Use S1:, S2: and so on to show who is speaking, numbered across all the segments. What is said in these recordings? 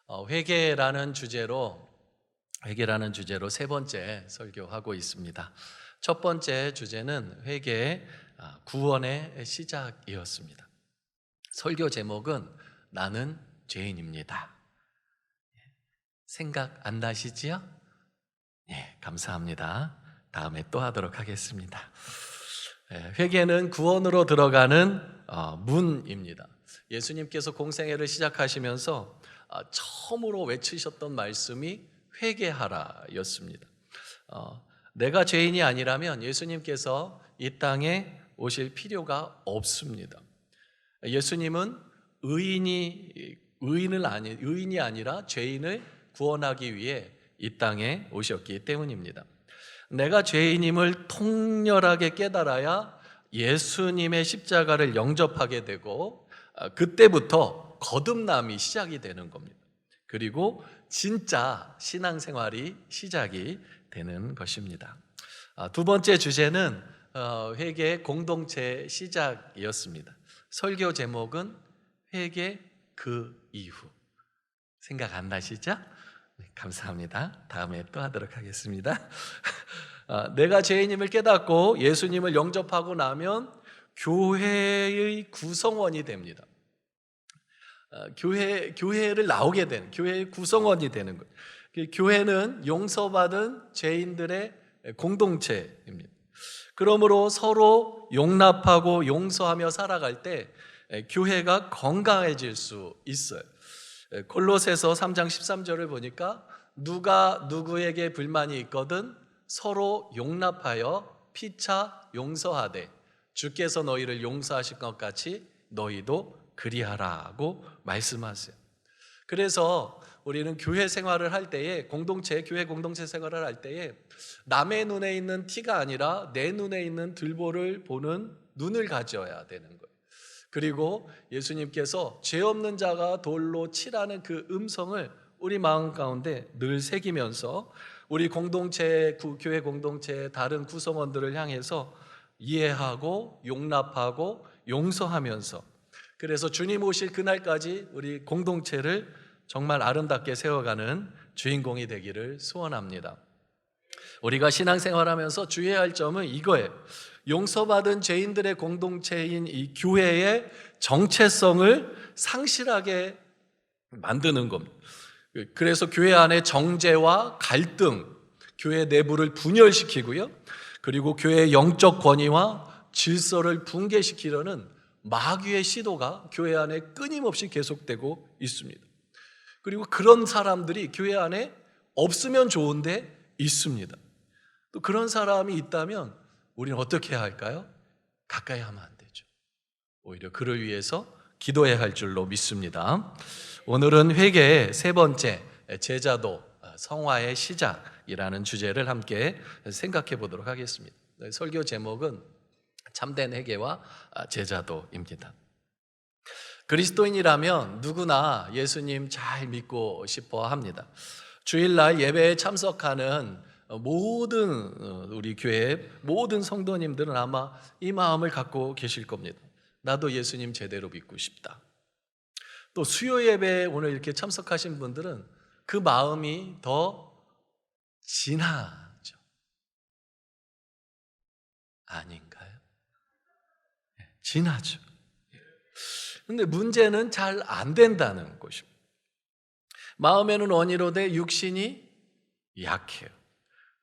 S1: 회개라는 주제로 세 번째 설교하고 있습니다. 첫 번째 주제는 회개, 구원의 시작이었습니다. 설교 제목은 나는 죄인입니다. 생각 안 나시지요? 네, 감사합니다. 다음에 또 하도록 하겠습니다. 회개는 구원으로 들어가는 문입니다. 예수님께서 공생애를 시작하시면서 처음으로 외치셨던 말씀이 회개하라였습니다. 내가 죄인이 아니라면 예수님께서 이 땅에 오실 필요가 없습니다. 예수님은 의인이 아니라 죄인을 구원하기 위해 이 땅에 오셨기 때문입니다. 내가 죄인임을 통렬하게 깨달아야 예수님의 십자가를 영접하게 되고 그때부터 거듭남이 시작이 되는 겁니다. 그리고 진짜 신앙생활이 시작이 되는 것입니다. 두 번째 주제는 회개 공동체 시작이었습니다. 설교 제목은 회개 그 이후. 생각 안 나시죠? 네, 감사합니다. 다음에 또 하도록 하겠습니다. 내가 죄인임을 깨닫고 예수님을 영접하고 나면 교회의 구성원이 됩니다. 교회를 나오게 되는, 교회의 구성원이 되는 거예요. 교회는 용서받은 죄인들의 공동체입니다. 그러므로 서로 용납하고 용서하며 살아갈 때 교회가 건강해질 수 있어요. 골로새서 3장 13절을 보니까 누가 누구에게 불만이 있거든 서로 용납하여 피차 용서하되 주께서 너희를 용서하실 것 같이 너희도 그리하라고 말씀하세요. 그래서 우리는 교회 생활을 할 때에 교회 공동체 생활을 할 때에 남의 눈에 있는 티가 아니라 내 눈에 있는 들보를 보는 눈을 가져야 되는 거예요. 그리고 예수님께서 죄 없는 자가 돌로 치라는 그 음성을 우리 마음 가운데 늘 새기면서 우리 공동체, 교회 공동체의 다른 구성원들을 향해서 이해하고 용납하고 용서하면서 그래서 주님 오실 그날까지 우리 공동체를 정말 아름답게 세워가는 주인공이 되기를 소원합니다. 우리가 신앙생활하면서 주의해야 할 점은 이거예요. 용서받은 죄인들의 공동체인 이 교회의 정체성을 상실하게 만드는 겁니다. 그래서 교회 안에 정죄와 갈등, 교회 내부를 분열시키고요. 그리고 교회의 영적 권위와 질서를 붕괴시키려는 마귀의 시도가 교회 안에 끊임없이 계속되고 있습니다. 그리고 그런 사람들이 교회 안에 없으면 좋은데 있습니다. 또 그런 사람이 있다면 우리는 어떻게 해야 할까요? 가까이 하면 안 되죠. 오히려 그를 위해서 기도해야 할 줄로 믿습니다. 오늘은 회개의 세 번째 제자도 성화의 시작이라는 주제를 함께 생각해 보도록 하겠습니다. 설교 제목은 참된 회개와 제자도입니다. 그리스도인이라면 누구나 예수님 잘 믿고 싶어 합니다. 주일날 예배에 참석하는 모든 우리 교회 모든 성도님들은 아마 이 마음을 갖고 계실 겁니다. 나도 예수님 제대로 믿고 싶다. 또 수요 예배에 오늘 이렇게 참석하신 분들은 그 마음이 더 진하죠. 아닌가요? 진하죠. 그런데 문제는 잘 안 된다는 것입니다. 마음에는 원이로되 육신이 약해요.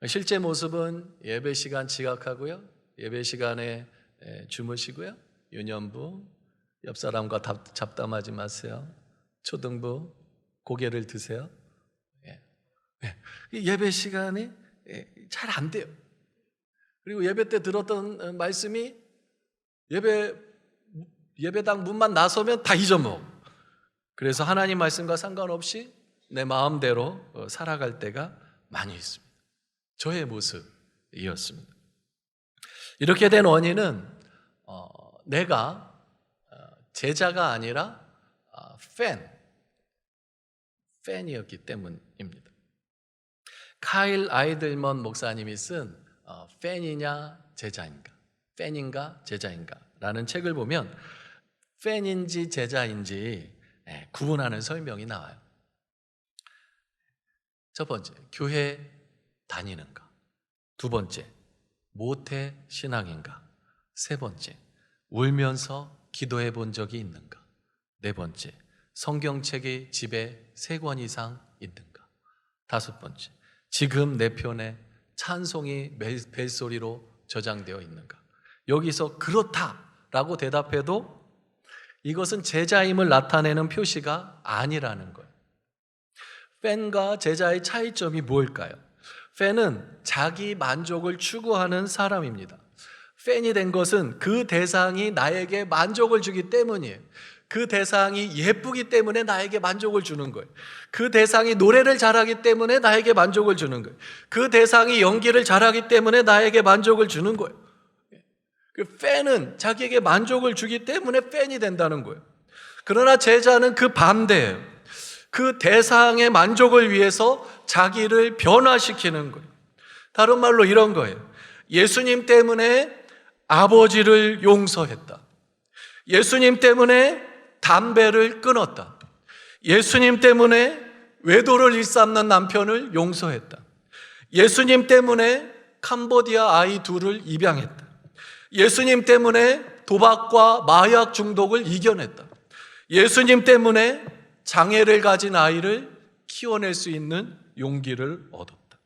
S1: 실제 모습은 예배 시간 지각하고요. 예배 시간에 주무시고요. 유년부, 옆 사람과 잡담하지 마세요. 초등부, 고개를 드세요. 예배 시간이 잘 안 돼요. 그리고 예배 때 들었던 말씀이 예배당 문만 나서면 다 잊어먹어. 그래서 하나님 말씀과 상관없이 내 마음대로 살아갈 때가 많이 있습니다. 저의 모습이었습니다. 이렇게 된 원인은 내가 제자가 아니라 팬이었기 때문입니다. 카일 아이들먼 목사님이 쓴 팬이냐 제자인가, 팬인가 제자인가 라는 책을 보면 팬인지 제자인지 구분하는 설명이 나와요. 첫 번째, 교회 다니는가? 두 번째, 모태 신앙인가? 세 번째, 울면서 기도해 본 적이 있는가? 네 번째, 성경책이 집에 3권 이상 있는가? 다섯 번째, 지금 내 편에 찬송이 벨소리로 저장되어 있는가? 여기서 그렇다라고 대답해도 이것은 제자임을 나타내는 표시가 아니라는 거예요. 팬과 제자의 차이점이 뭘까요? 팬은 자기 만족을 추구하는 사람입니다. 팬이 된 것은 그 대상이 나에게 만족을 주기 때문이에요. 그 대상이 예쁘기 때문에 나에게 만족을 주는 거예요. 그 대상이 노래를 잘하기 때문에 나에게 만족을 주는 거예요. 그 대상이 연기를 잘하기 때문에 나에게 만족을 주는 거예요. 그 팬은 자기에게 만족을 주기 때문에 팬이 된다는 거예요. 그러나 제자는 그 반대예요. 그 대상의 만족을 위해서 자기를 변화시키는 거예요. 다른 말로 이런 거예요. 예수님 때문에 아버지를 용서했다. 예수님 때문에 담배를 끊었다. 예수님 때문에 외도를 일삼는 남편을 용서했다. 예수님 때문에 캄보디아 아이 2을 입양했다. 예수님 때문에 도박과 마약 중독을 이겨냈다. 예수님 때문에 장애를 가진 아이를 키워낼 수 있는 용기를 얻었다.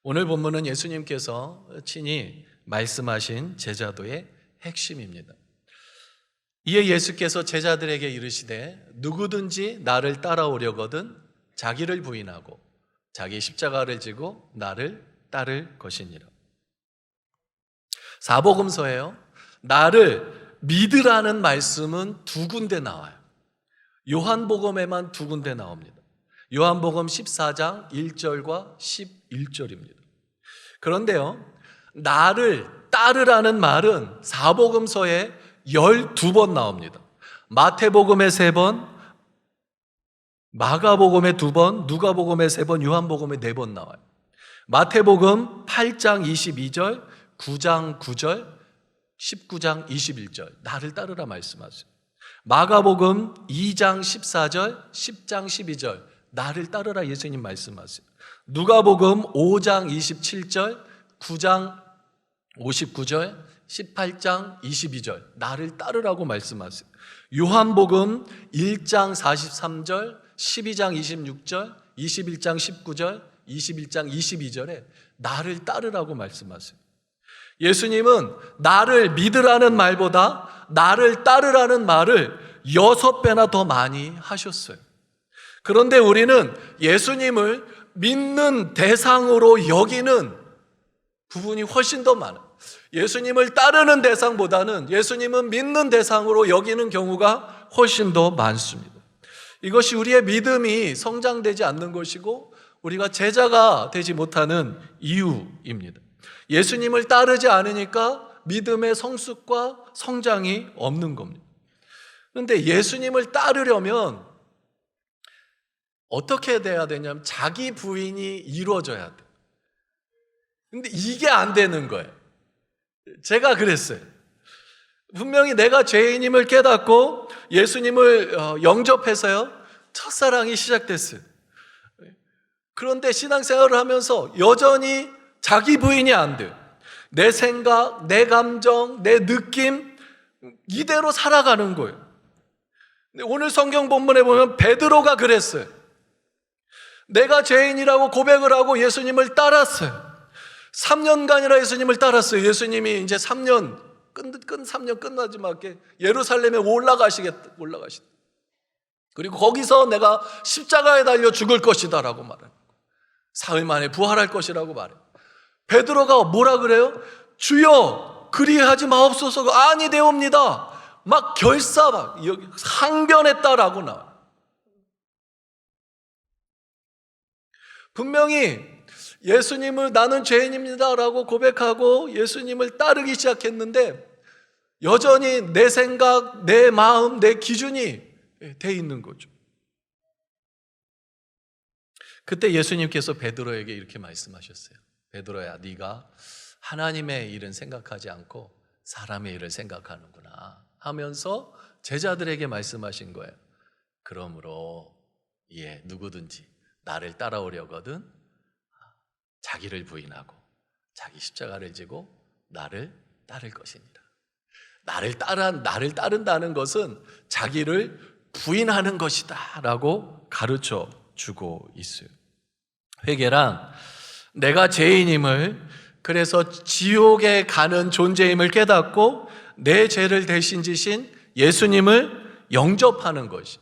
S1: 오늘 본문은 예수님께서 친히 말씀하신 제자도의 핵심입니다. 이에 예수께서 제자들에게 이르시되 누구든지 나를 따라오려거든 자기를 부인하고 자기 십자가를 지고 나를 따를 것이니라. 사복음서에요, 나를 믿으라는 말씀은 2군데 나와요. 요한복음에만 2군데 나옵니다. 요한복음 14장 1절과 11절입니다. 그런데요, 나를 따르라는 말은 사복음서에 12번 나옵니다. 마태복음에 3번, 마가복음에 2번, 누가복음에 3번, 요한복음에 4번 나와요. 마태복음 8장 22절, 9장 9절, 19장 21절 나를 따르라 말씀하세요. 마가복음 2장 14절, 10장 12절 나를 따르라 예수님 말씀하세요. 누가복음 5장 27절, 9장 59절, 18장 22절 나를 따르라고 말씀하세요. 요한복음 1장 43절, 12장 26절, 21장 19절, 21장 22절에 나를 따르라고 말씀하세요. 예수님은 나를 믿으라는 말보다 나를 따르라는 말을 6배나 더 많이 하셨어요. 그런데 우리는 예수님을 믿는 대상으로 여기는 부분이 훨씬 더 많아요. 예수님을 따르는 대상보다는 예수님은 믿는 대상으로 여기는 경우가 훨씬 더 많습니다. 이것이 우리의 믿음이 성장되지 않는 것이고 우리가 제자가 되지 못하는 이유입니다. 예수님을 따르지 않으니까 믿음의 성숙과 성장이 없는 겁니다. 그런데 예수님을 따르려면 어떻게 돼야 되냐면 자기 부인이 이루어져야 돼요. 근데 이게 안 되는 거예요. 제가 그랬어요. 분명히 내가 죄인임을 깨닫고 예수님을 영접해서요, 첫사랑이 시작됐어요. 그런데 신앙생활을 하면서 여전히 자기 부인이 안 돼요. 내 생각, 내 감정, 내 느낌 이대로 살아가는 거예요. 근데 오늘 성경 본문에 보면 베드로가 그랬어요. 내가 죄인이라고 고백을 하고 예수님을 따랐어요. 3년간이나 예수님을 따랐어요. 예수님이 이제 3년 3년 끝나지 말게 예루살렘에 올라가시겠다. 그리고 거기서 내가 십자가에 달려 죽을 것이다라고 말해요. 사흘 만에 부활할 것이라고 말해요. 베드로가 뭐라 그래요? 주여 그리하지 마옵소서. 아니 되옵니다. 막 항변했다라고 나와요. 분명히 예수님을 나는 죄인입니다라고 고백하고 예수님을 따르기 시작했는데 여전히 내 생각, 내 마음, 내 기준이 돼 있는 거죠. 그때 예수님께서 베드로에게 이렇게 말씀하셨어요. 베드로야, 네가 하나님의 일은 생각하지 않고 사람의 일을 생각하는구나 하면서 제자들에게 말씀하신 거예요. 그러므로 누구든지 나를 따라오려거든 자기를 부인하고 자기 십자가를 지고 나를 따를 것이니라. 나를 따른다는 것은 자기를 부인하는 것이다 라고 가르쳐 주고 있어요. 회개란 내가 죄인임을, 그래서 지옥에 가는 존재임을 깨닫고 내 죄를 대신 지신 예수님을 영접하는 것이,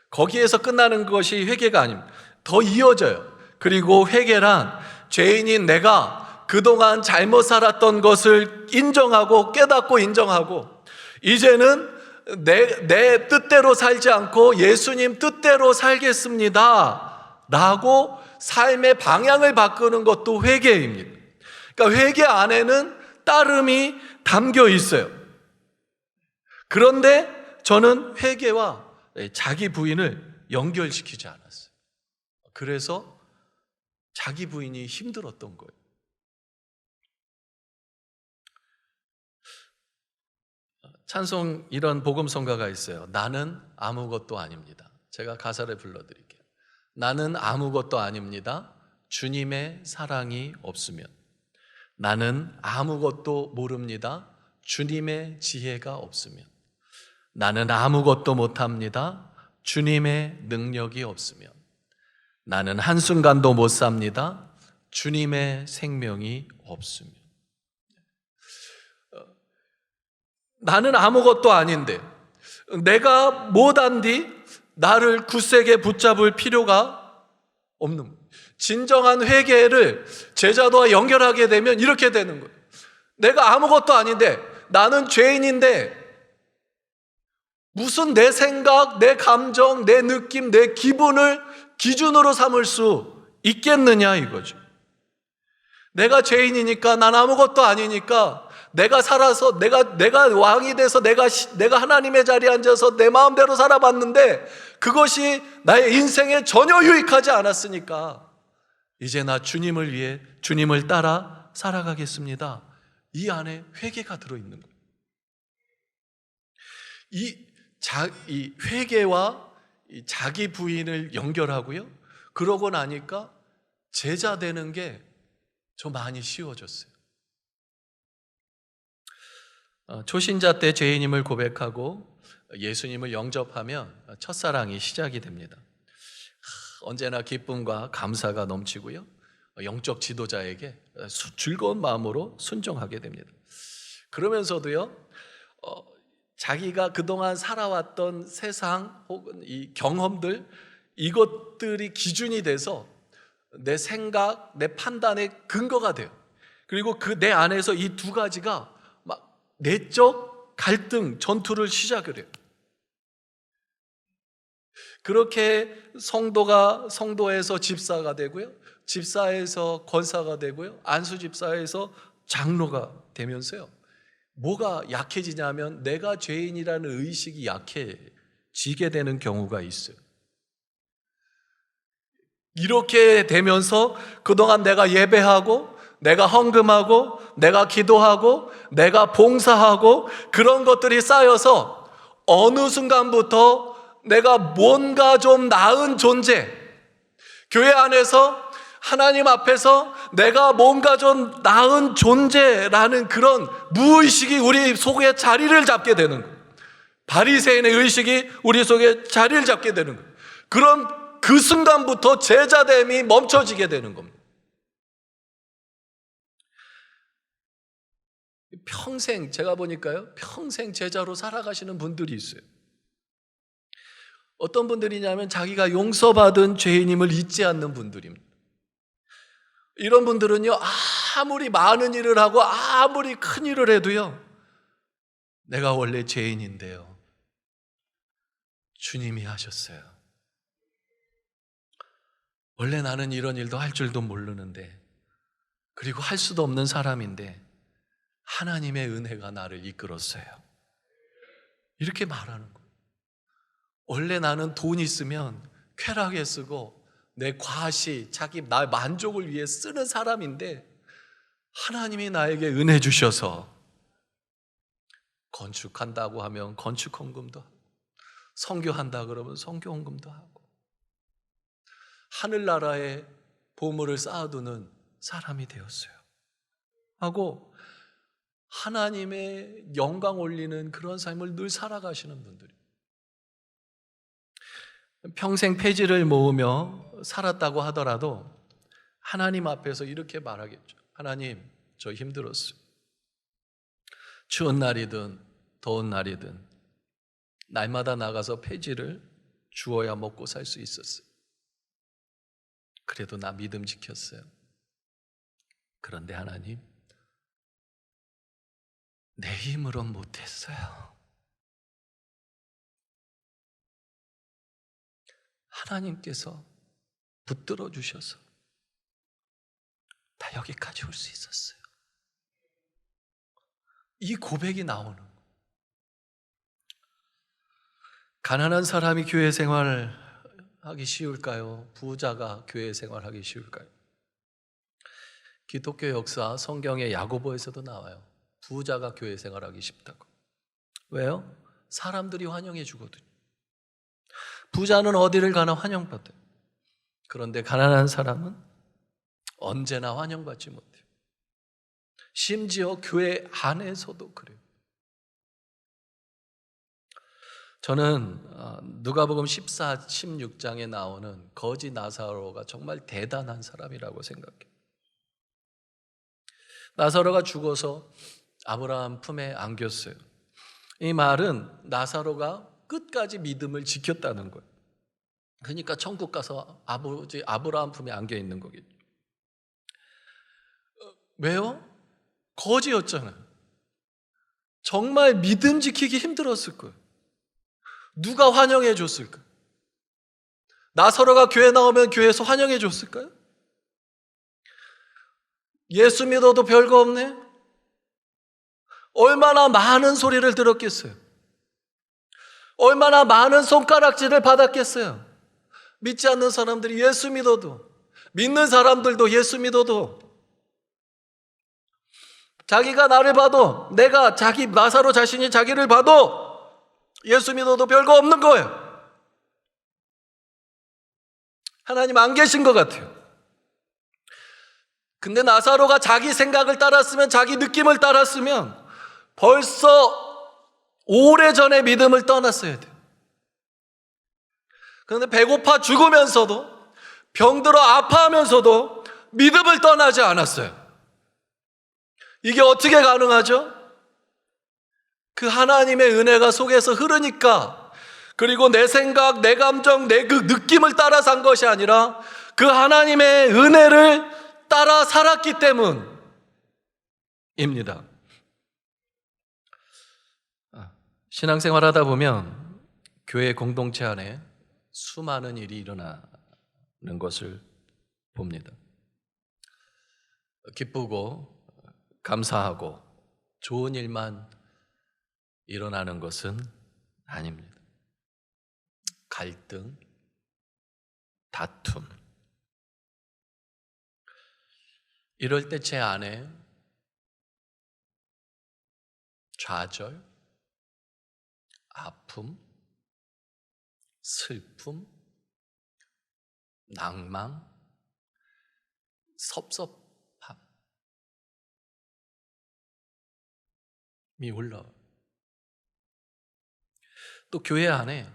S1: 거기에서 끝나는 것이 회개가 아닙니다. 더 이어져요. 그리고 회개란 죄인인 내가 그동안 잘못 살았던 것을 인정하고 깨닫고 인정하고 이제는 내 뜻대로 살지 않고 예수님 뜻대로 살겠습니다 라고 삶의 방향을 바꾸는 것도 회개입니다. 그러니까 회개 안에는 따름이 담겨 있어요. 그런데 저는 회개와 자기 부인을 연결시키지 않았어요. 그래서 자기 부인이 힘들었던 거예요. 찬송 이런 복음성가가 있어요. 나는 아무것도 아닙니다. 제가 가사를 불러드릴게요. 나는 아무것도 아닙니다. 주님의 사랑이 없으면. 나는 아무것도 모릅니다. 주님의 지혜가 없으면. 나는 아무것도 못합니다. 주님의 능력이 없으면. 나는 한순간도 못 삽니다. 주님의 생명이 없으면. 나는 아무것도 아닌데 내가 못한디 나를 굳세게 붙잡을 필요가 없는 거예요. 진정한 회개를 제자도와 연결하게 되면 이렇게 되는 거예요. 내가 아무것도 아닌데, 나는 죄인인데 무슨 내 생각, 내 감정, 내 느낌, 내 기분을 기준으로 삼을 수 있겠느냐 이거죠. 내가 죄인이니까, 난 아무것도 아니니까 내가 살아서 내가 왕이 돼서 내가 하나님의 자리에 앉아서 내 마음대로 살아봤는데 그것이 나의 인생에 전혀 유익하지 않았으니까 이제 나 주님을 위해 주님을 따라 살아가겠습니다. 이 안에 회개가 들어있는 거예요. 이 회개와 자기 부인을 연결하고요. 그러고 나니까 제자 되는 게 저 많이 쉬워졌어요. 초신자 때 죄인임을 고백하고 예수님을 영접하면 첫사랑이 시작이 됩니다. 언제나 기쁨과 감사가 넘치고요. 영적 지도자에게 즐거운 마음으로 순종하게 됩니다. 그러면서도요, 자기가 그동안 살아왔던 세상 혹은 이 경험들, 이것들이 기준이 돼서 내 생각, 내 판단의 근거가 돼요. 그리고 그 내 안에서 이 두 가지가 막 내적 갈등, 전투를 시작을 해요. 그렇게 성도에서 집사가 되고요, 집사에서 권사가 되고요, 안수 집사에서 장로가 되면서요, 뭐가 약해지냐면 내가 죄인이라는 의식이 약해지게 되는 경우가 있어요. 이렇게 되면서 그동안 내가 예배하고 내가 헌금하고 내가 기도하고 내가 봉사하고 그런 것들이 쌓여서 어느 순간부터 내가 뭔가 좀 나은 존재, 교회 안에서 하나님 앞에서 내가 뭔가 좀 나은 존재라는 그런 무의식이 우리 속에 자리를 잡게 되는 거예요. 바리새인의 의식이 우리 속에 자리를 잡게 되는 거예요. 그럼 그 순간부터 제자됨이 멈춰지게 되는 겁니다. 평생, 제가 보니까요, 평생 제자로 살아가시는 분들이 있어요. 어떤 분들이냐면 자기가 용서받은 죄인임을 잊지 않는 분들입니다. 이런 분들은요, 아무리 많은 일을 하고 아무리 큰 일을 해도요, 내가 원래 죄인인데요, 주님이 하셨어요. 원래 나는 이런 일도 할 줄도 모르는데, 그리고 할 수도 없는 사람인데 하나님의 은혜가 나를 이끌었어요. 이렇게 말하는 거예요. 원래 나는 돈 있으면 쾌락에 쓰고 내 과시, 나 만족을 위해 쓰는 사람인데 하나님이 나에게 은혜 주셔서 건축한다고 하면 건축 헌금도 하고, 선교한다 그러면 선교 헌금도 하고, 하늘나라에 보물을 쌓아두는 사람이 되었어요 하고 하나님의 영광 올리는 그런 삶을 늘 살아가시는 분들이, 평생 폐지를 모으며 살았다고 하더라도 하나님 앞에서 이렇게 말하겠죠. 하나님, 저 힘들었어요. 추운 날이든 더운 날이든 날마다 나가서 폐지를 주어야 먹고 살 수 있었어요. 그래도 나 믿음 지켰어요. 그런데 하나님, 내 힘으로 못했어요. 하나님께서 붙들어 주셔서 다 여기까지 올 수 있었어요. 이 고백이 나오는 거예요. 가난한 사람이 교회 생활하기 쉬울까요? 부자가 교회 생활하기 쉬울까요? 기독교 역사 성경의 야고보에서도 나와요. 부자가 교회 생활하기 쉽다고. 왜요? 사람들이 환영해 주거든요. 부자는 어디를 가나 환영받아요. 그런데 가난한 사람은 언제나 환영받지 못해요. 심지어 교회 안에서도 그래요. 저는 누가복음 14, 16장에 나오는 거지 나사로가 정말 대단한 사람이라고 생각해요. 나사로가 죽어서 아브라함 품에 안겼어요. 이 말은 나사로가 끝까지 믿음을 지켰다는 거예요. 그러니까 천국 가서 아버지 아브라함 품에 안겨 있는 거겠죠. 왜요? 거지였잖아요. 정말 믿음 지키기 힘들었을 거예요. 누가 환영해 줬을까? 나사로가 교회 나오면 교회에서 환영해 줬을까요? 예수 믿어도 별거 없네? 얼마나 많은 소리를 들었겠어요? 얼마나 많은 손가락질을 받았겠어요? 믿지 않는 사람들이 예수 믿어도, 믿는 사람들도 예수 믿어도, 자기가 나를 봐도, 내가 나사로 자신이 자기를 봐도 예수 믿어도 별거 없는 거예요. 하나님 안 계신 것 같아요. 근데 나사로가 자기 생각을 따랐으면, 자기 느낌을 따랐으면 벌써 오래전에 믿음을 떠났어야 돼요. 그런데 배고파 죽으면서도, 병들어 아파하면서도 믿음을 떠나지 않았어요. 이게 어떻게 가능하죠? 그 하나님의 은혜가 속에서 흐르니까, 그리고 내 생각, 내 감정, 내 그 느낌을 따라 산 것이 아니라 그 하나님의 은혜를 따라 살았기 때문입니다. 신앙생활 하다 보면 교회 공동체 안에 수많은 일이 일어나는 것을 봅니다. 기쁘고 감사하고 좋은 일만 일어나는 것은 아닙니다. 갈등, 다툼. 이럴 때 제 안에 좌절, 아픔, 슬픔, 낭망, 섭섭함이 올라와요. 또 교회 안에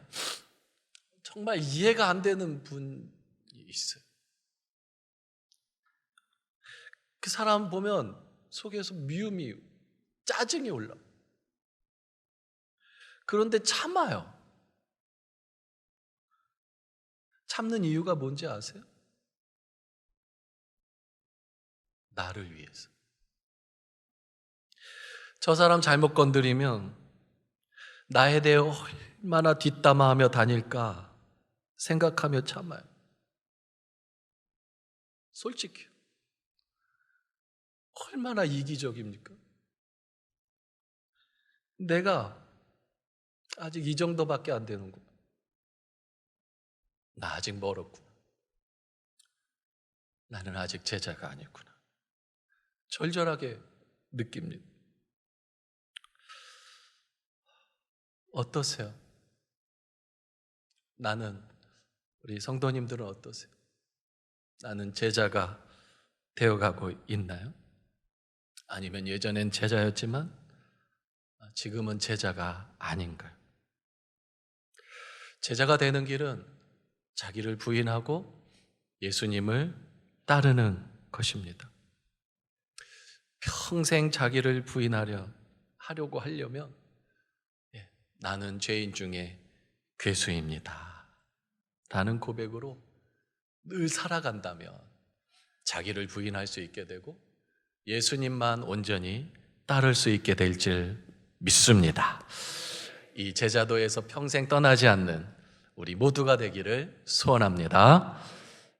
S1: 정말 이해가 안 되는 분이 있어요. 그 사람 보면 속에서 미움이, 짜증이 올라와요. 그런데 참아요. 참는 이유가 뭔지 아세요? 나를 위해서. 저 사람 잘못 건드리면 나에 대해 얼마나 뒷담화하며 다닐까 생각하며 참아요. 솔직히 얼마나 이기적입니까? 내가 아직 이 정도밖에 안 되는구나. 나 아직 멀었구나. 나는 아직 제자가 아니구나. 절절하게 느낍니다. 어떠세요? 우리 성도님들은 어떠세요? 나는 제자가 되어가고 있나요? 아니면 예전엔 제자였지만 지금은 제자가 아닌가요? 제자가 되는 길은 자기를 부인하고 예수님을 따르는 것입니다. 평생 자기를 하려고 하려면 나는 죄인 중에 괴수입니다 라는 고백으로 늘 살아간다면 자기를 부인할 수 있게 되고 예수님만 온전히 따를 수 있게 될 줄 믿습니다. 이 제자도에서 평생 떠나지 않는 우리 모두가 되기를 소원합니다.